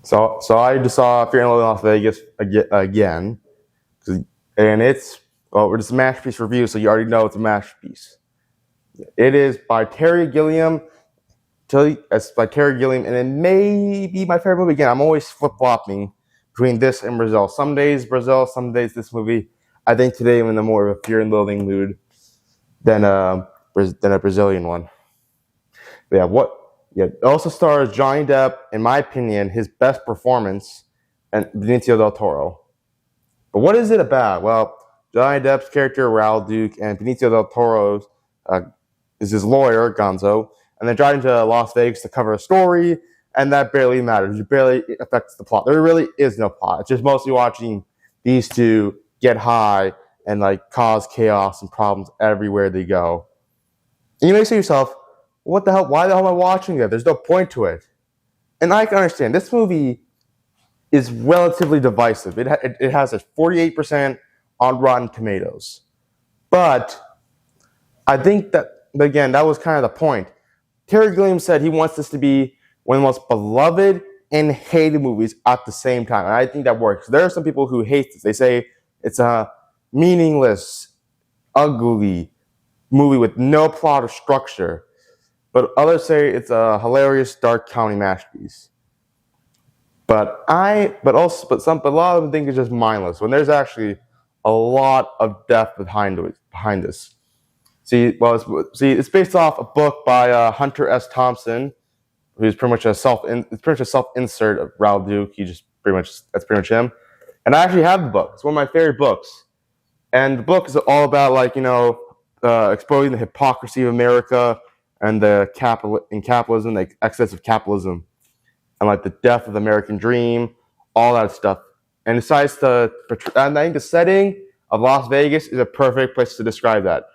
So I just saw Fear and Loathing in Las Vegas again, and it's a masterpiece review, so you already know it's a masterpiece. It is by Terry Gilliam. It's by Terry Gilliam, and it may be my favorite movie. Again, I'm always flip flopping between this and Brazil. Some days Brazil, some days this movie. I think today I'm in a more of a Fear and Loathing mood than a Brazilian one. But yeah, what? Yeah, it also stars Johnny Depp. In my opinion, his best performance, and Benicio del Toro. But what is it about? Well, Johnny Depp's character Raul Duke and Benicio del Toro's uh, is his lawyer Gonzo, and they're driving to Las Vegas to cover a story, and that barely matters. It barely affects the plot. There really is no plot. It's just mostly watching these two get high and like cause chaos and problems everywhere they go. And you may say to yourself, "What the hell? Why the hell am I watching that? There's no point to it." And I can understand this movie is relatively divisive. It has a 48% on Rotten Tomatoes. But I think that, again, that was kind of the point. Terry Gilliam said he wants this to be one of the most beloved and hated movies at the same time. And I think that works. There are some people who hate this. They say it's a meaningless, ugly movie with no plot or structure. But others say it's a hilarious, dark comedy masterpiece. But a lot of them think it's just mindless when there's actually a lot of depth behind this. It's based off a book by Hunter S. Thompson, who's pretty much a self insert of Raul Duke. That's pretty much him. And I actually have the book. It's one of my favorite books. And the book is all about exposing the hypocrisy of America and capitalism, the excess of capitalism, and like the death of the American dream, all that stuff. And and I think the setting of Las Vegas is a perfect place to describe that.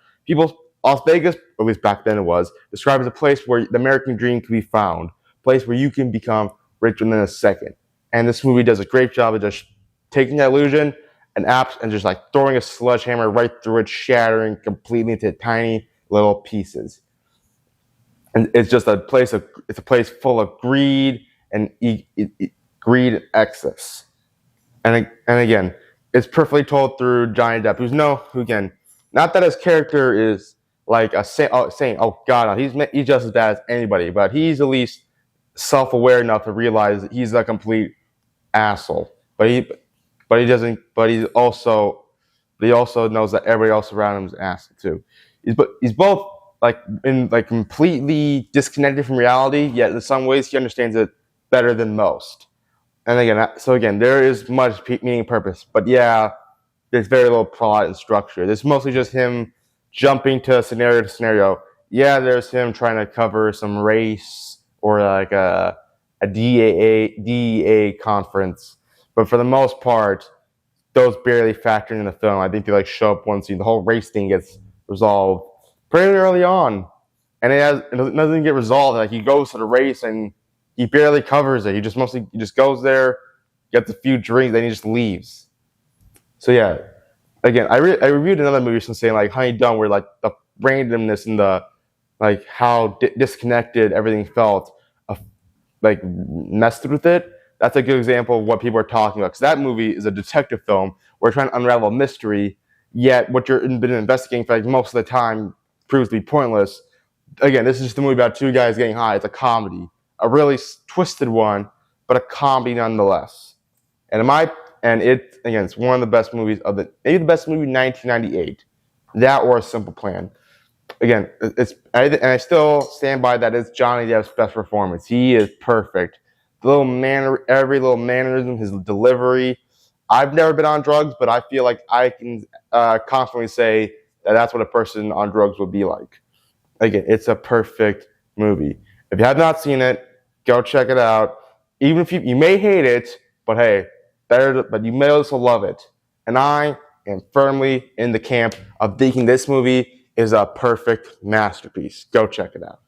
Las Vegas, at least back then it was, described as a place where the American dream can be found, a place where you can become rich within a second. And this movie does a great job of just taking that illusion and just like throwing a sledgehammer right through it, shattering completely into tiny little pieces. And it's just it's a place full of greed and greed and excess. And again, it's perfectly told through Johnny Depp, who again, not that his character is like saying, "Oh God, no, he's just as bad as anybody," but he's at least self-aware enough to realize that he's a complete asshole. But he doesn't. But he also knows that everybody else around him is an asshole too. He's both completely disconnected from reality, yet in some ways he understands it better than most. And again, there is much meaning and purpose, but yeah, there's very little plot and structure. There's mostly just him jumping to scenario to scenario. Yeah, there's him trying to cover some race or like a DEA conference, but for the most part, those barely factor in the film. I think they show up one scene. The whole race thing gets resolved pretty early on, and it doesn't get resolved. Like he goes to the race and he barely covers it. He just goes there, gets a few drinks, then he just leaves. So yeah, again, I reviewed another movie saying like Honey Done, where like the randomness and the how disconnected everything felt, messed with it. That's a good example of what people are talking about. Because that movie is a detective film where you're trying to unravel a mystery, yet what you've been investigating for most of the time proves to be pointless. Again, this is just a movie about two guys getting high. It's a comedy, a really twisted one, but a comedy nonetheless. It's one of the best movies maybe the best movie in 1998. That or A Simple Plan. Again, I still stand by that. It's Johnny Depp's best performance. He is perfect. Every little mannerism, his delivery. I've never been on drugs, but I feel like I can confidently say that that's what a person on drugs would be like. Again, it's a perfect movie. If you have not seen it, go check it out. Even if you may hate it, but hey, but you may also love it. And I am firmly in the camp of thinking this movie is a perfect masterpiece. Go check it out.